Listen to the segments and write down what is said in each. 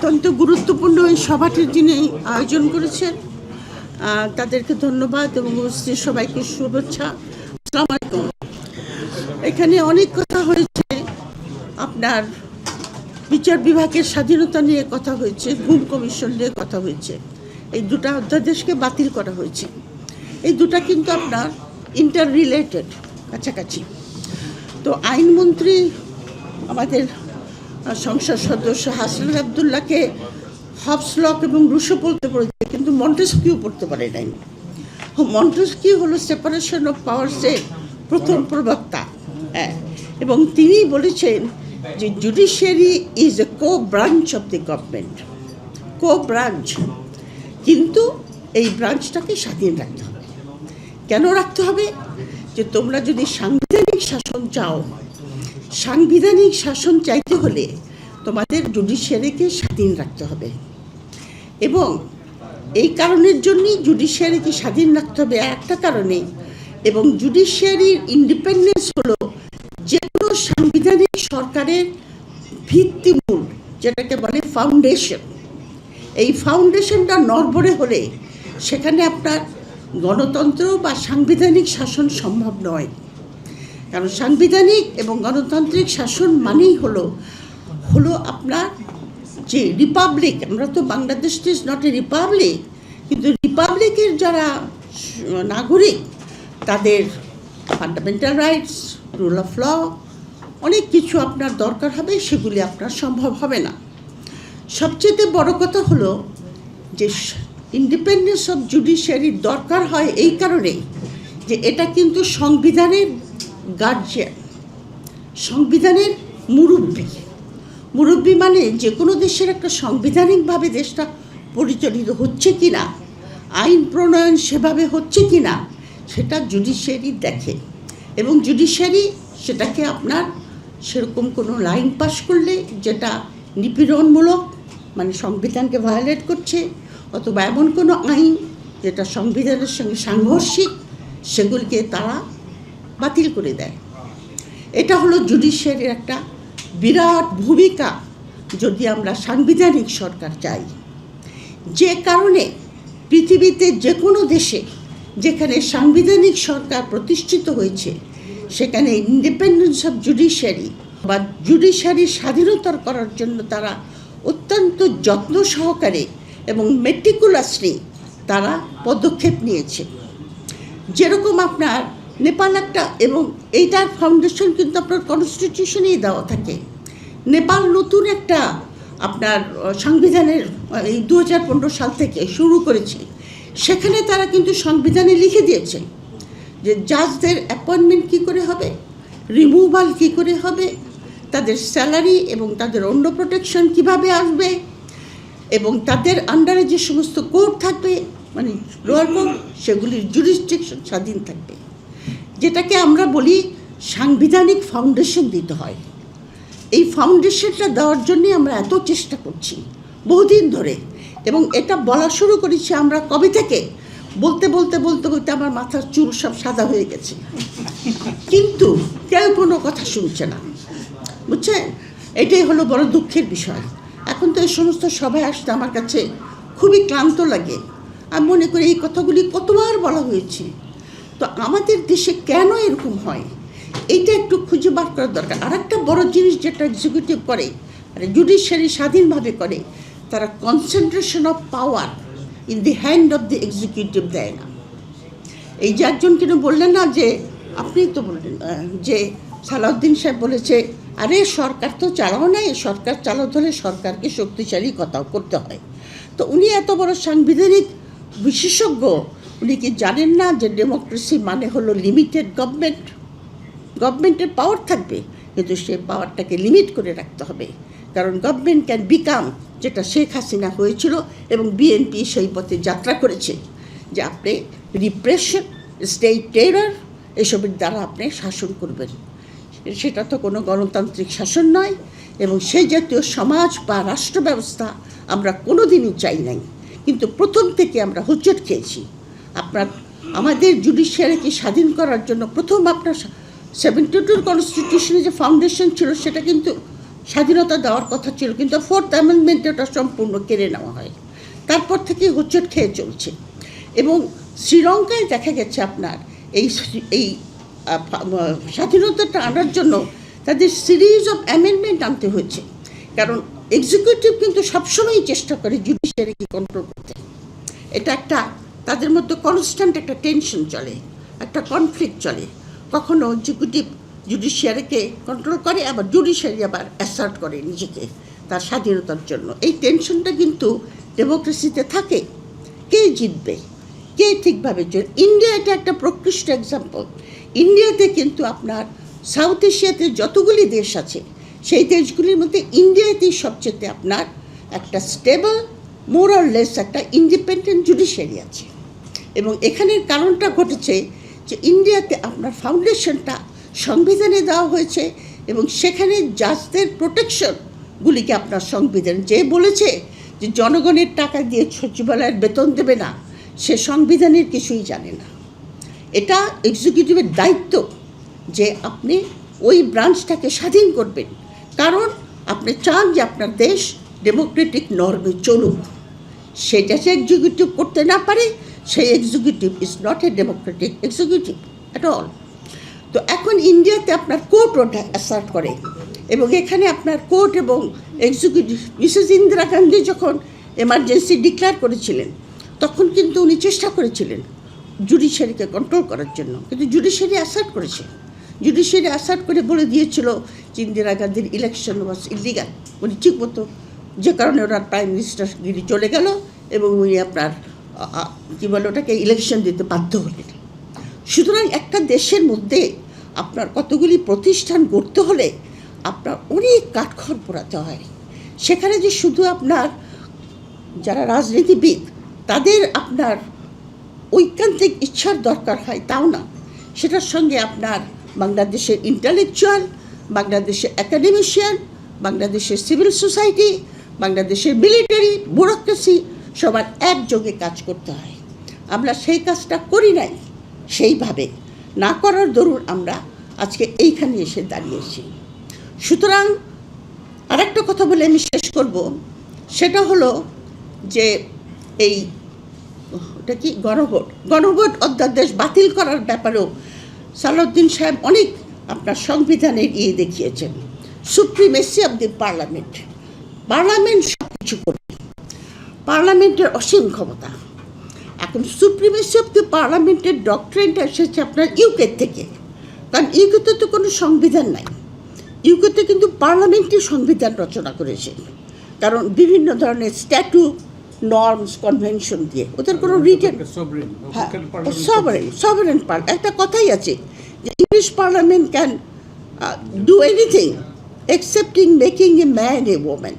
অত্যন্ত গুরুত্বপূর্ণ এই সভাটির যিনি আয়োজন করেছেন তাদেরকে ধন্যবাদ এবং উপস্থিত সবাইকে শুভেচ্ছা। আসসালামু আলাইকুম। এখানে অনেক কথা হয়েছে, আপনার বিচার বিভাগের স্বাধীনতা নিয়ে কথা হয়েছে, গুম কমিশন নিয়ে কথা হয়েছে। এই দুটা অধ্যাদেশকে বাতিল করা হয়েছে। এই দুটা কিন্তু আপনার ইন্টার রিলেটেড, কাছাকাছি। তো আইনমন্ত্রী আমাদের সংসদ সদস্য হাসনাত আবদুল্লাহকে হবস লক এবং রুশো পড়তে পড়েছে, কিন্তু মন্টেস্কিউ পড়তে পারে নাই। মন্টেস্কিউ হলো সেপারেশন অফ পাওয়ার্সের প্রথম প্রবক্তা, এবং তিনি বলেছেন যে judiciary is a co branch of the government, co branch, কিন্তু এই ব্রাঞ্চটাকে স্বাধীন রাখতে হবে। কেন রাখতে হবে? যে তোমরা যদি সাংবিধানিক শাসন চাও, সাংবিধানিক শাসন চাইতে হলে তোমাদের জুডিশিয়ারিকে স্বাধীন রাখতে হবে, এবং এই কারণের জন্যই জুডিশিয়ারিকে স্বাধীন রাখতে হবে একটা কারণে। এবং জুডিশিয়ারির ইন্ডিপেন্ডেন্স হলো যে কোনো সাংবিধানিক সরকারের ভিত্তিমূল, যেটাকে বলে ফাউন্ডেশন। এই ফাউন্ডেশনটা নড়বড়ে হলে সেখানে আপনার গণতন্ত্র বা সাংবিধানিক শাসন সম্ভব নয়। কারণ সাংবিধানিক এবং গণতান্ত্রিক শাসন মানেই হলো আপনার যে রিপাবলিক। আমরা তো Bangladesh is not a republic, কিন্তু রিপাবলিকের যারা নাগরিক তাদের fundamental rights, rule of law, অনেক কিছু আপনার দরকার হবে, সেগুলি আপনার সম্ভব হবে না। সবচেয়ে বড় কথা হলো যে ইন্ডিপেন্ডেন্স অফ জুডিশিয়ারির দরকার হয় এই কারণে যে এটা কিন্তু সংবিধানের গার্জিয়ান, সংবিধানের মুরব্বী মানে যে কোনো দেশের একটা সাংবিধানিকভাবে দেশটা পরিচালিত হচ্ছে কিনা, আইন প্রণয়ন সেভাবে হচ্ছে কিনা, সেটা জুডিশিয়ারি দেখে। এবং জুডিশিয়ারি সেটাকে আপনার সেরকম কোনো লাইন পাস করলে যেটা নিপীড়নমূলক, মানে সংবিধানকে ভায়োলেট করছে, অথবা এমন কোনো আইন যেটা সংবিধানের সঙ্গে সাংঘর্ষিক, সেগুলিকে তারা বাতিল করে দেয়। এটা হলো জুডিশিয়ারির একটা বিরাট ভূমিকা যদি আমরা সাংবিধানিক সরকার চাই। যে কারণে পৃথিবীতে যে কোনো দেশে যেখানে সাংবিধানিক সরকার প্রতিষ্ঠিত হয়েছে, সেখানে ইন্ডিপেন্ডেন্স অফ জুডিশিয়ারি বা জুডিশিয়ারির স্বাধীনতা করার জন্য তারা অত্যন্ত যত্ন সহকারে এবং মেটিকুলাসলি তারা পদক্ষেপ নিয়েছে। যেরকম আপনার নেপাল একটা, এবং এইটার ফাউন্ডেশন কিন্তু আপনার কনস্টিটিউশনেই দেওয়া থাকে। নেপাল নতুন একটা আপনার সংবিধানের এই 2015 সাল থেকে শুরু করেছে। সেখানে তারা কিন্তু সংবিধানে লিখে দিয়েছে যে জাজদের অ্যাপয়েন্টমেন্ট কী করে হবে, রিমুভাল কী করে হবে, তাদের স্যালারি এবং তাদের অন্য প্রোটেকশন কিভাবে আসবে, এবং তাদের আন্ডারে যে সমস্ত কোর্ট থাকবে, মানে লোয়ার কোর্ট, সেগুলির জুরিসডিকশন স্বাধীন থাকবে। যেটাকে আমরা বলি সাংবিধানিক ফাউন্ডেশন দিতে হয়। এই ফাউন্ডেশনটা দেওয়ার জন্যে আমরা এত চেষ্টা করছি বহুদিন ধরে, এবং এটা বলা শুরু করেছি আমরা কবে থেকে, বলতে আমার মাথার চুল সব সাদা হয়ে গেছে, কিন্তু কেউ কোনো কথা শুনছে না, বুঝছেন? এটাই হলো বড় দুঃখের বিষয়। এখন তো এই সমস্ত সভায় আসতে আমার কাছে খুবই ক্লান্ত লাগে। আমি মনে করি এই কথাগুলি কতবার বলা হয়েছে, তো আমাদের দেশে কেন এরকম হয় এইটা একটু খুঁজে বার করার দরকার। আর একটা বড় জিনিস যেটা এক্সিকিউটিভ করে, মানে জুডিশিয়ারি স্বাধীনভাবে করে, তারা concentration of power in the hand of the executive দেয় না। এই যে একজন কেন বললেন না, যে আপনি তো বললেন যে সালাউদ্দিন সাহেব বলেছে, আরে সরকার তো চালাও নাই, সরকার চালাতে হলে সরকারকে শক্তিশালী কথাও করতে হয়। তো উনি এত বড় সাংবিধানিক বিশেষজ্ঞ, উনি কি জানেন না যে ডেমোক্রেসি মানে হলো লিমিটেড গভর্নমেন্টের পাওয়ার থাকবে, কিন্তু সেই পাওয়ারটাকে লিমিট করে রাখতে হবে। কারণ গভর্নমেন্ট ক্যান বিকাম, যেটা শেখ হাসিনা হয়েছিল এবং বিএনপি সেই পথে যাত্রা করেছে, যে আপনি রিপ্রেশন, স্টেট টেরর, এসবের দ্বারা আপনি শাসন করবেন। সেটা তো কোনো গণতান্ত্রিক শাসন নয়, এবং সেই জাতীয় সমাজ বা রাষ্ট্র ব্যবস্থা আমরা কোনো দিনই চাই নাই। কিন্তু প্রথম থেকে আমরা হোঁচট খেয়েছি। আমাদের জুডিশিয়ারিকে স্বাধীন করার জন্য প্রথম আপনার 72 কনস্টিটিউশনে যে ফাউন্ডেশন ছিল, সেটা কিন্তু স্বাধীনতা দেওয়ার কথা ছিল, কিন্তু 4th অ্যামেন্ডমেন্টে ওটা সম্পূর্ণ কেড়ে নেওয়া হয়। তারপর থেকে হোঁচট খেয়ে চলছে। এবং শ্রীলঙ্কায় দেখা গেছে আপনার এই এই স্বাধীনতাটা আনার জন্য তাদের সিরিজ অফ অ্যামেন্ডমেন্ট আনতে হয়েছে, কারণ এক্সিকিউটিভ কিন্তু সবসময়ই চেষ্টা করে জুডিশিয়ারিকে কন্ট্রোল করতে। এটা একটা তাদের মধ্যে কনস্ট্যান্ট একটা টেনশন চলে, একটা কনফ্লিক্ট চলে। কখনো এক্সিকিউটিভ জুডিশিয়ারিকে কন্ট্রোল করে, আবার জুডিশিয়ারি আবার অ্যাসার্ট করে নিজেকে তার স্বাধীনতার জন্য। এই টেনশনটা কিন্তু ডেমোক্রেসিতে থাকে। কে জিতবে, কে ঠিকভাবে চলবে। ইন্ডিয়া এটা একটা প্রকৃষ্ট এক্সাম্পল। ইন্ডিয়াতে কিন্তু আপনার সাউথ এশিয়াতে যতগুলি দেশ আছে সেই দেশগুলির মধ্যে ইন্ডিয়াতেই সবচেয়ে আপনার একটা স্টেবল মোর অর লেস একটা ইন্ডিপেন্ডেন্ট জুডিশিয়ারি আছে। এবং এখানের কারণটা ঘটেছে যে ইন্ডিয়াতে আপনার ফাউন্ডেশনটা সংবিধানে দেওয়া হয়েছে, এবং সেখানে জাজদের প্রোটেকশনগুলিকে আপনার সংবিধান যে বলেছে যে জনগণের টাকা দিয়ে সচিবালয়ের বেতন দেবে না, সে সংবিধানের কিছুই জানে না। এটা এক্সিকিউটিভের দায়িত্ব যে আপনি ওই ব্রাঞ্চটাকে স্বাধীন করবেন, কারণ আপনি চান যে আপনার দেশ ডেমোক্রেটিক নর্মে চলুক। সেটা সে এক্সিকিউটিভ করতে না পারে, সেই executive is not a democratic executive at all. তো এখন ইন্ডিয়াতে আপনার কোর্ট ওটা অ্যাসার্ট করে, এবং এখানে আপনার কোর্ট এবং এক্সিকিউটিভ মিসেস ইন্দিরা গান্ধী যখন এমার্জেন্সি ডিক্লেয়ার করেছিলেন তখন কিন্তু উনি চেষ্টা করেছিলেন জুডিশিয়ারিকে কন্ট্রোল করার জন্য, কিন্তু জুডিশিয়ারি অ্যাসার্ট করেছে। জুডিশিয়ারি অ্যাসার্ট করে বলে দিয়েছিল যে ইন্দিরা গান্ধীর ইলেকশন ওয়াজ ইলিগাল। উনি ঠিকমতো, যে কারণে ওনার প্রাইম মিনিস্টারগিরি চলে গেল এবং উনি আপনার কী বলে ওটাকে ইলেকশন দিতে বাধ্য হলেন। সুতরাং একটা দেশের মধ্যে আপনার কতগুলি প্রতিষ্ঠান গড়তে হলে আপনার অনেক কাঠখড় পোড়াতে হয়। সেখানে যে শুধু আপনার যারা রাজনীতিবিদ তাদের আপনার ঐকান্তিক ইচ্ছার দরকার হয় তাও না, সেটার সঙ্গে আপনার বাংলাদেশের ইন্টালেকচুয়াল, বাংলাদেশের অ্যাকাডেমিশিয়ান, বাংলাদেশের সিভিল সোসাইটি, বাংলাদেশের মিলিটারি, ব্যুরোক্রেসি সবার একযোগে কাজ করতে হয়। আমরা সেই কাজটা করি নাই। সেইভাবে না করার দরুন আমরা আজকে এইখানে এসে দাঁড়িয়েছি। সুতরাং আরেকটা কথা বলে আমি শেষ করব, সেটা হলো যে এই ওটা কি গণভোট অধ্যাদেশ বাতিল করার ব্যাপারেও সালাউদ্দিন সাহেব অনেক আপনার সংবিধানের দেখিয়েছেন। Supremacy of the parliament, parliament সব কিছু করবে, পার্লামেন্টের অসীম ক্ষমতা। এখন সুপ্রিমেসি অব দি পার্লামেন্টের ডক্ট্রিনটা এসেছে আপনার ইউকে থেকে, কারণ ইউকেতে তো কোনো সংবিধান নাই। ইউকেতে কিন্তু পার্লামেন্টই সংবিধান রচনা করেছে, কারণ বিভিন্ন ধরনের স্ট্যাটু, নর্মস, কনভেনশন দিয়ে ওদের কোনো রিটেন সভারেন একটা কথাই আছে যে English parliament can do anything excepting making a man a woman.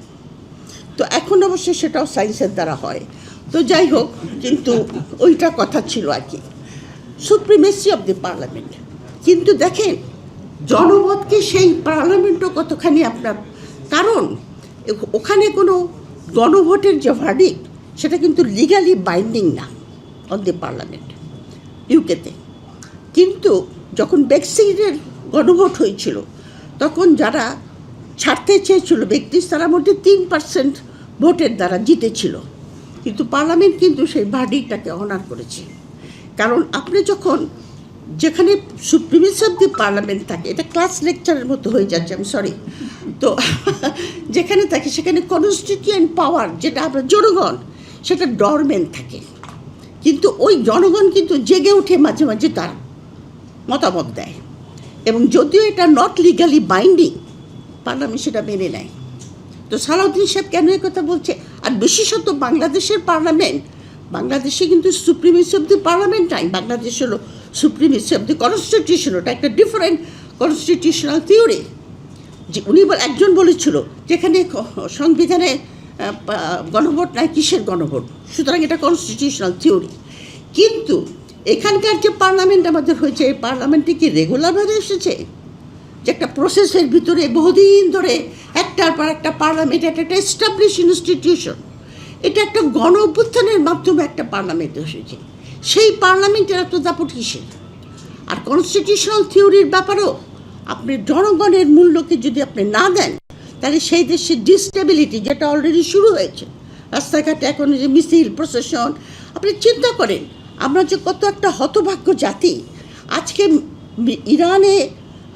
তো এখন অবশ্য সেটাও সায়েন্সের দ্বারা হয়। তো যাই হোক, কিন্তু ওইটা কথা ছিল আর কি, সুপ্রিমেসি অব দি পার্লামেন্ট। কিন্তু দেখেন জনমতকে সেই পার্লামেন্টও কতখানি আপনার, কারণ ওখানে কোনো গণভোটের যে ভার্ডিক্ট সেটা কিন্তু লিগালি বাইন্ডিং না অন দি পার্লামেন্ট ইউকেতে। কিন্তু যখন ব্রেক্সিটের গণভোট হয়েছিল তখন যারা ছাড়তে চেয়েছিল ব্যক্তি, তার মধ্যে 3% ভোটের দ্বারা জিতেছিল, কিন্তু পার্লামেন্ট কিন্তু সেই ভার্ডিক্টটাকে অনার করেছে। কারণ আপনি যখন যেখানে সুপ্রিমেসি অব দি পার্লামেন্ট থাকে, এটা ক্লাস লেকচারের মতো হয়ে যাচ্ছে, আমি সরি, তো যেখানে থাকে সেখানে কনস্টিটিউয়েন্ট পাওয়ার যেটা আপনার জনগণ, সেটা ডরমেন্ট থাকে। কিন্তু ওই জনগণ কিন্তু জেগে উঠে মাঝে মাঝে তার মতামত দেয়, এবং যদিও এটা নট লিগালি বাইন্ডিং, পার্লামেন্ট সেটা মেনে নেয়। তো সালাউদ্দিন সাহেব কেন এই কথা বলছে? আর বিশেষত বাংলাদেশের পার্লামেন্ট, বাংলাদেশে কিন্তু সুপ্রিমেসি অব দি পার্লামেন্ট নাই, বাংলাদেশ হলো সুপ্রিমেসি অব দি কনস্টিটিউশন। ওটা একটা ডিফারেন্ট কনস্টিটিউশনাল থিওরি। যে উনি একজন বলেছিল যেখানে সংবিধানে গণভোট নাই, কিসের গণভোট? সুতরাং এটা কনস্টিটিউশনাল থিওরি। কিন্তু এখানকার যে পার্লামেন্ট আমাদের হয়েছে, এই পার্লামেন্টে কি রেগুলারভাবে এসেছে? যে একটা প্রসেসের ভিতরে বহুদিন ধরে একটার পর একটা পার্লামেন্ট, একটা এস্টাবলিশ ইনস্টিটিউশন, এটা একটা গণ অভ্যুত্থানের মাধ্যমে একটা পার্লামেন্ট এসেছে। সেই পার্লামেন্টের এত দাপট কিসের? আর কনস্টিটিউশনাল থিওরির ব্যাপারেও আপনি জনগণের মূল্যকে যদি আপনি না দেন, তাহলে সেই দেশের ডিস্টেবিলিটি যেটা অলরেডি শুরু হয়েছে, রাস্তাঘাটে এখন যে মিছিল প্রসেশন, আপনি চিন্তা করেন আমরা যে কত একটা হতভাগ্য জাতি। আজকে ইরানে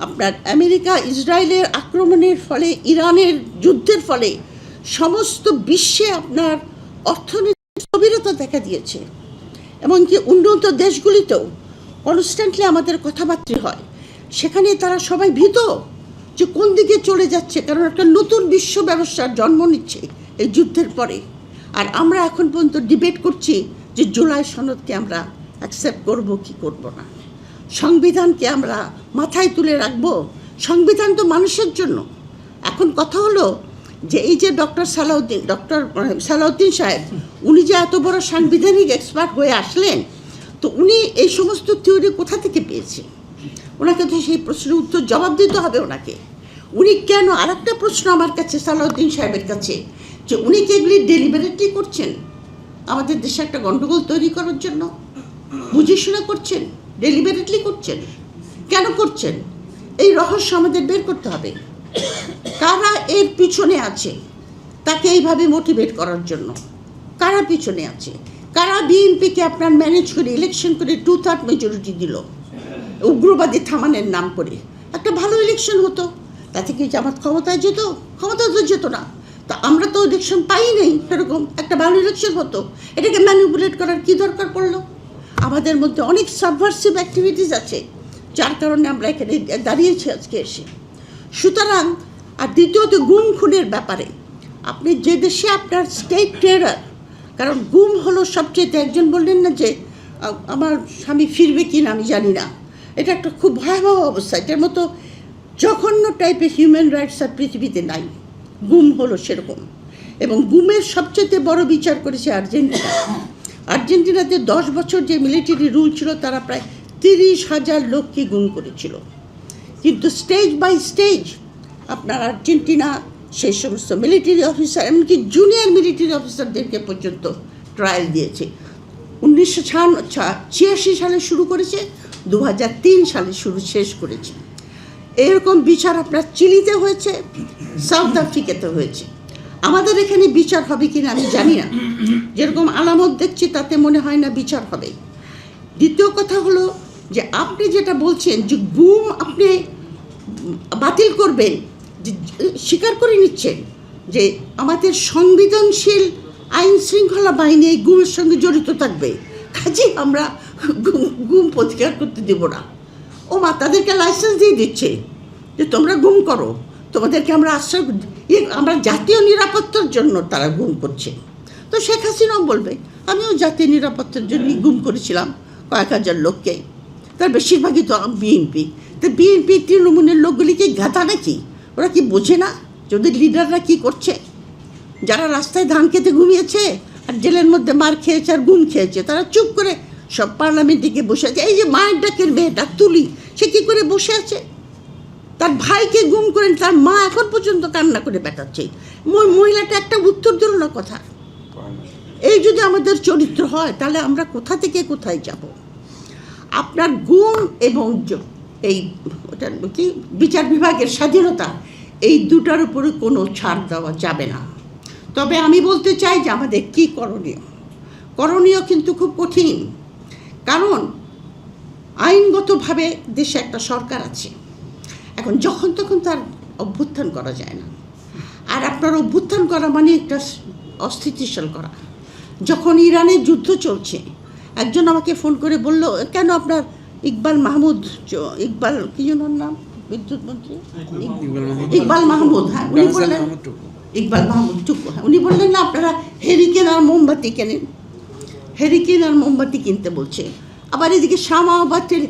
আপনার আমেরিকা ইসরায়েলের আক্রমণের ফলে, ইরানের যুদ্ধের ফলে সমস্ত বিশ্বে আপনার অর্থনৈতিক স্থবিরতা দেখা দিয়েছে। এমনকি উন্নত দেশগুলিতেও কনস্ট্যান্টলি আমাদের কথাবার্তা হয়, সেখানে তারা সবাই ভীত যে কোন দিকে চলে যাচ্ছে, কারণ একটা নতুন বিশ্ব ব্যবস্থার জন্ম নিচ্ছে এই যুদ্ধের পরে। আর আমরা এখন পর্যন্ত ডিবেট করছি যে জুলাই সনদকে আমরা অ্যাকসেপ্ট করব কি করব না, সংবিধানকে আমরা মাথায় তুলে রাখবো। সংবিধান তো মানুষের জন্য। এখন কথা হলো যে এই যে ডক্টর সালাউদ্দিন সাহেব, উনি যে এত বড় সাংবিধানিক এক্সপার্ট হয়ে আসলেন, তো উনি এই সমস্ত থিওরি কোথা থেকে পেয়েছেন? ওনাকে তো সেই প্রশ্নের উত্তর জবাব দিতে হবে ওনাকে। উনি কেন, আর একটা প্রশ্ন আমার কাছে সালাউদ্দিন সাহেবের কাছে, যে উনি কি এগুলি ডেলিবারেটলি করছেন আমাদের দেশে একটা গণ্ডগোল তৈরি করার জন্য? বুঝে শুনে করছেন? ডেলিবারেটলি করছেন? কেন করছেন? এই রহস্য আমাদের বের করতে হবে। কারা এর পিছনে আছে তাকে এইভাবে মোটিভেট করার জন্য? কারা পিছনে আছে? কারা বিএনপিকে আপনার ম্যানেজ করে ইলেকশন করে 2/3 মেজরিটি দিল উগ্রবাদী থামানের নাম করে? একটা ভালো ইলেকশন হতো, তাতে কি জামাত ক্ষমতায় যেত? ক্ষমতা তো যেত না। তা আমরা তো ইলেকশন পাই নাই, সেরকম একটা ভালো ইলেকশন হতো। এটাকে ম্যানিপুলেট করার কি দরকার পড়লো? আমাদের মধ্যে অনেক সাবভার্সিভ অ্যাক্টিভিটিস আছে, যার কারণে আমরা এখানে দাঁড়িয়েছি আজকে এসে। সুতরাং, আর দ্বিতীয়ত গুম খুনের ব্যাপারে, আপনি যে দেশে আপনার স্টেট টেরার, কারণ গুম হলো সবচেয়ে, একজন বললেন না যে আমার স্বামী ফিরবে কি না আমি জানি না, এটা একটা খুব ভয়াবহ অবস্থা। এটার মতো জঘন্য টাইপের হিউম্যান রাইটস আর পৃথিবীতে নাই। গুম হলো সেরকম। এবং গুমের সবচেয়ে বড় বিচার করেছে আর্জেন্টিনা। আর্জেন্টিনাতে 10 বছর যে মিলিটারি রুল ছিল, তারা প্রায় 30,000 লোককে গুম করেছিল। কিন্তু স্টেজ বাই স্টেজ আপনার আর্জেন্টিনা সেই সমস্ত মিলিটারি অফিসার, এমনকি জুনিয়র মিলিটারি অফিসারদেরকে পর্যন্ত ট্রায়াল দিয়েছে। 1986 সালে শুরু করেছে, 2003 সালে শেষ করেছে। এরকম বিচার আপনার চিলিতে হয়েছে, সাউথ আফ্রিকাতে হয়েছে। আমাদের এখানে বিচার হবে কিনা আমি জানি না। যেরকম আলামত দেখছি তাতে মনে হয় না বিচার হবে। দ্বিতীয় কথা হলো যে আপনি যেটা বলছেন যে গুম আপনি বাতিল করবেন, যে স্বীকার করে নিচ্ছেন যে আমাদের সংবেদনশীল আইন শৃঙ্খলা বাহিনী এই গুমের সঙ্গে জড়িত থাকবে, কাজে আমরা গুম প্রতিকার করতে দেব না। ও মা, তাদেরকে লাইসেন্স দিয়ে দিচ্ছে যে তোমরা গুম করো, তোমাদেরকে আমরা আশ্রয়, আমরা জাতীয় নিরাপত্তার জন্য তারা গুম করছে। তো শেখ হাসিনাও বলবে আমিও জাতীয় নিরাপত্তার জন্যই গুম করেছিলাম কয়েক হাজার লোককে, তার বেশিরভাগই তো বিএনপি। তো বিএনপি তৃণমূলের লোকগুলিকে গাধা নাকি? ওরা কি বোঝে না যদি লিডাররা কি করছে? যারা রাস্তায় ধান খেতে ঘুমিয়েছে আর জেলের মধ্যে মার খেয়েছে আর গুম খেয়েছে, তারা চুপ করে সব পার্লামেন্টে গিয়ে বসে আছে। এই যে মায়ের ডাকের মেয়েটা তুলি, সে কী করে বসে আছে? তার ভাইকে গুম করেন, তার মা এখন পর্যন্ত কান্না করে বেটাচ্ছে। মহিলাটা একটা উত্তর দিল না কথা। এই যদি আমাদের চরিত্র হয়, তাহলে আমরা কোথা থেকে কোথায় যাব? আপনার গুম এবং এই ওটা কি বিচার বিভাগের স্বাধীনতা, এই দুটার উপরে কোনো ছাড় দেওয়া যাবে না। তবে আমি বলতে চাই যে আমাদের কী করণীয় কিন্তু খুব কঠিন। কারণ আইনগতভাবে দেশে একটা সরকার আছে, এখন যখন তখন তার অভ্যুত্থান করা যায় না। আর আপনার অভ্যুত্থান করা মানে একটা অস্থিতিশীল করা। যখন ইরানের যুদ্ধ চলছে, একজন আমাকে ফোন করে বলল, কেন আপনার ইকবাল কি যেন নাম, বিদ্যুৎ মন্ত্রী ইকবাল মাহমুদ, হ্যাঁ উনি বললেন, ইকবাল মাহমুদ টুকু, হ্যাঁ উনি বললেন না আপনারা হেরিকেন আর মোমবাতি কেনেন, হেরিকেন আর মোমবাতি কিনতে বলছে। আবার এদিকে শামাবাদের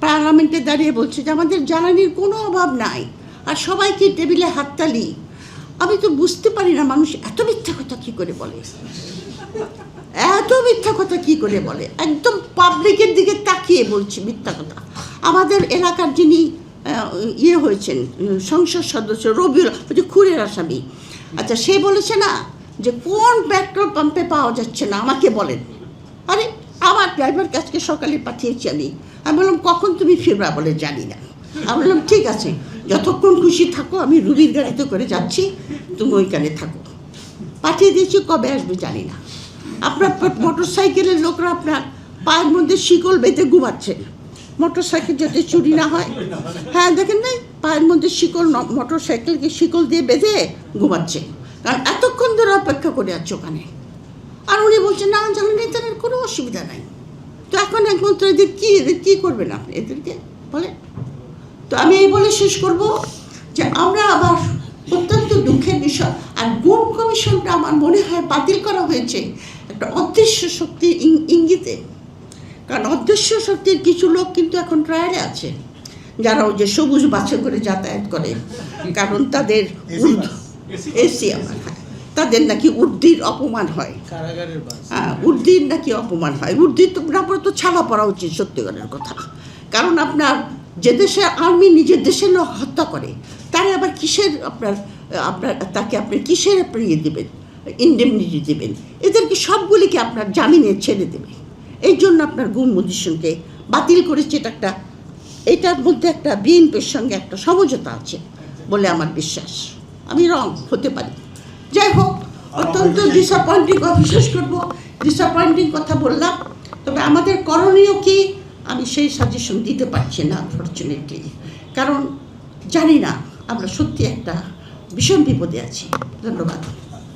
পার্লামেন্টে দাঁড়িয়ে বলছে যে আমাদের জ্বালানির কোনো অভাব নাই, আর সবাইকে টেবিলে হাততালি। আমি তো বুঝতে পারি না মানুষ এত মিথ্যা কথা কী করে বলে, এত মিথ্যা কথা কী করে বলে। একদম পাবলিকের দিকে তাকিয়ে বলছে মিথ্যা কথা। আমাদের এলাকার যিনি হয়েছেন সংসদ সদস্য রবিউল, যে খুনের আসামি, আচ্ছা সে বলেছে না যে কোন পেট্রোল পাম্পে পাওয়া যাচ্ছে না আমাকে বলেন। আরে আমার ড্রাইভারকে আজকে সকালে পাঠিয়েছি আমি বললাম কখন তুমি ফিরবা, বলে জানি না। আমি বললাম ঠিক আছে, যতক্ষণ খুশি থাকো, আমি রুবির গাড়িতে করে যাচ্ছি, তুমি ওইখানে থাকো। পাঠিয়ে দিয়েছি, কবে আসবে জানি না। আপনার মোটর সাইকেলের লোকরা আপনার পায়ের মধ্যে শিকল বেঁধে ঘুমাচ্ছে, মোটর সাইকেল যাতে চুরি না হয়। হ্যাঁ, দেখেন নাই, পায়ের মধ্যে শিকল, মোটর সাইকেলকে শিকল দিয়ে বেঁধে ঘুমাচ্ছে, কারণ এতক্ষণ ধরে অপেক্ষা করে আছে ওখানে। আর উনি বলছেন না জানেন, এদের কোনো অসুবিধা নাই। তো এখন একমাত্র এদের কী করবেন আপনি এদেরকে বলে? তো আমি এই বলে শেষ করব যে আমরা আবার অত্যন্ত দুঃখের বিষয়, আর গুম কমিশনটা আমার মনে হয় বাতিল করা হয়েছে একটা অদৃশ্য শক্তির ইঙ্গিতে। কারণ অদৃশ্য শক্তির কিছু লোক কিন্তু এখন ট্রায়ালে আছে, যারা ওই যে সবুজ বাসে করে যাতায়াত করে, কারণ তাদের এসি আমার হয়, তাদের নাকি উর্দির অপমান হয়, হ্যাঁ উর্দির নাকি অপমান হয়। উর্দির তো ব্যাপারে তো ছাড়া পড়া উচিত, সত্যিকারের কথা। কারণ আপনার যে দেশে আর্মি নিজের দেশের লোক হত্যা করে, তারে আবার কিসের আপনার তাকে আপনি কিসের ইয়ে দেবেন, ইন্ডেমনিটি দেবেন? এদেরকে সবগুলিকে আপনার জামিনে ছেড়ে দেবেন। এই জন্য আপনার গুম কমিশনকে বাতিল করেছে। এটার মধ্যে একটা বিএনপির সঙ্গে একটা সমঝোতা আছে বলে আমার বিশ্বাস। আমি রং হতে পারি, যাই হোক। অত্যন্ত ডিসঅ্যাপয়েন্টিং, বিশেষ করবো ডিসঅ্যাপয়েন্টিং কথা বললাম। তবে আমাদের করণীয় কি, আমি সেই সাজেশন দিতে পারছি না আনফর্চুনেটলি, কারণ জানি না, আমরা সত্যি একটা ভীষণ বিপদে আছি। ধন্যবাদ।